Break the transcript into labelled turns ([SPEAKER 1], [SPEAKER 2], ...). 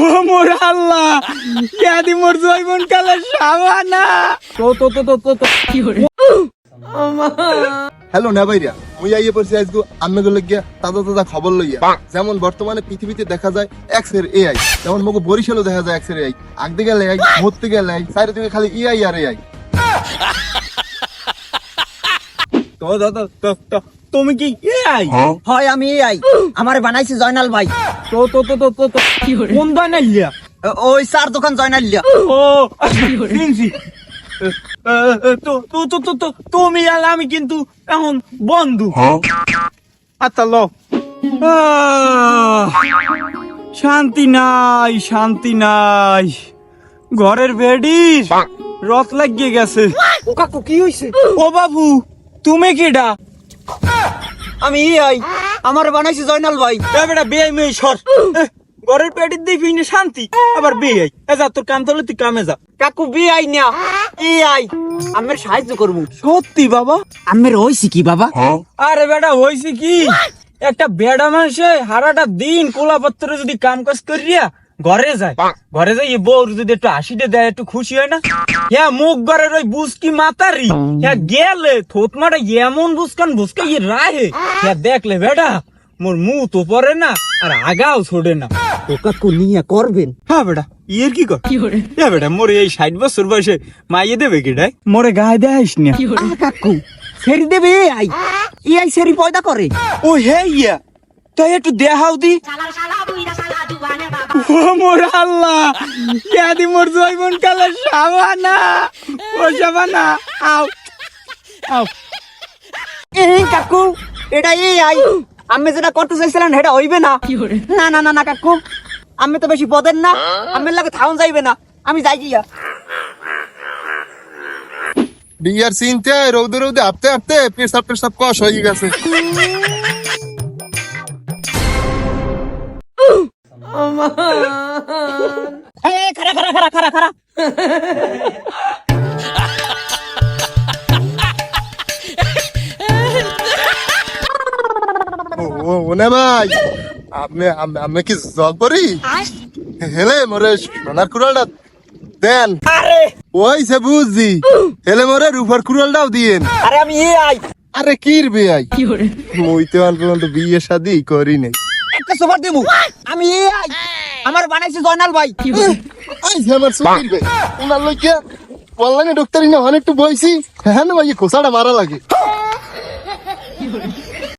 [SPEAKER 1] ও মোর আল্লাহ, ইয়াদি মোর জৈবন কালের সাবানা। তো কি হরে
[SPEAKER 2] হ্যালো না ভাইরা, মুই আইয়ে পড়ছি আজকে আম্মেগুলো লাগিয়া তাজা খবর লইয়া। যেমন বর্তমানে পৃথিবীতে দেখা যায় এক্স এর এআই, যেমন মগো বরিশালও দেখা যায় এক্স এর এআই। আগতে গেলে এআই, মরতে গেলে এআই, চারিদিকে খালি এআই আর এআই।
[SPEAKER 1] তো তুমি কি এআই?
[SPEAKER 3] হয় আমি এই আমার বানাইছি জয়নাল ভাই।
[SPEAKER 1] তো কি হরে কোন দয় না লিয়া?
[SPEAKER 3] ওই চার দোকান জয়নাল লিয়া।
[SPEAKER 1] ও চিনছি। তো তুমি আর আমি কিন্তু এখন বন্ধু। আচ্ছা ল। শান্তি নাই, শান্তি নাই। ঘরের বেডির রথ লাগিয়ে গেছে।
[SPEAKER 3] ও কাকু কি হইছে?
[SPEAKER 1] ও বাবু, তুমি কিডা?
[SPEAKER 3] আমি এই আমার বানাইছি জয়নাল ভাই।
[SPEAKER 1] বেটা বেআই মেয়ে সর। ঘরের পেটের দেখবি না শান্তি, আবার বেআই। যা তোর কাম তাহলে তুই কামে যা।
[SPEAKER 3] কাকু বি আই না এই আই আমের সাহায্য করবো।
[SPEAKER 1] সত্যি বাবা?
[SPEAKER 3] আমের হইছে কি বাবা?
[SPEAKER 1] আরে বেটা হয়েছে কি, একটা বেড়া মানুষে হারাটা দিন কোলাপত্র যদি কাম কাজ করিয়া ঘরে যায়, ঘরে যাই বউর যদি একটু হাসিটা দেয়, একটু খুশি হয় না? হ্যাঁ, মুখ ঘরের ওই বুসকি মাতারি হ্যাঁ গেলে থোতমাটা এমন বুসকা ইয়ে রাহে, হ্যাঁ দেখলে বেটা মোর মুখ তো পরে না আর আগাও ছোড়ে না।
[SPEAKER 3] ও কাকু নিয়ে করবেন?
[SPEAKER 1] হ্যাঁ বেটা, ইয়ের কি কর? হ্যাঁ বেটা, মোরে এই 60 বছর বয়সে মাইয়ে দেবে কিডাই? মোরে গায়ে দেয়স না।
[SPEAKER 3] কাকু সেরি দেবে এই আই সেরি পয়দা করে।
[SPEAKER 1] ও হে ইয়া, তাই একটু দেখাও দি। ও মোর আল্লাহ, ইয়াদি মোর জৈবন কালের সাবানা। ও সাবানা, আও আও।
[SPEAKER 3] এই কাকু এটা এই আই আমি যেটা করতে চাইছিলেন সেটা হইবে না। না না না না কাকু, আমি তো বেশি পদের না, আমের লাগে থাউন যাইবে না, আমি যাই গিয়া।
[SPEAKER 2] বিয়ার চিনতে রৌদে রৌদে হাঁটতে হাঁটতে পেশাব কষ হয়ে গেছে।
[SPEAKER 3] খারা
[SPEAKER 2] ওনে ভাই, আপনি কি জগ করি হেলে মোরে সোনার কুড়ালটা দেন। ওই সে বুঝছি, হেলে মোরে রূপার কুড়ালটাও দিয়েন।
[SPEAKER 3] আরে আমি এই আই।
[SPEAKER 2] আরে কির বিয়াই, মুই তো আর পর্যন্ত বিয়ে শাদি করি নাই।
[SPEAKER 3] একটা সুপার দেবো। আমি এই আই আমার বানাইছি জয়নাল ভাই।
[SPEAKER 2] আই যে আমার সুকির বে উনার লইকে অনলাইনে ডক্টরি না অনেক একটু বইছি। হ্যাঁ না ভাই, খোসাটা মারা লাগে।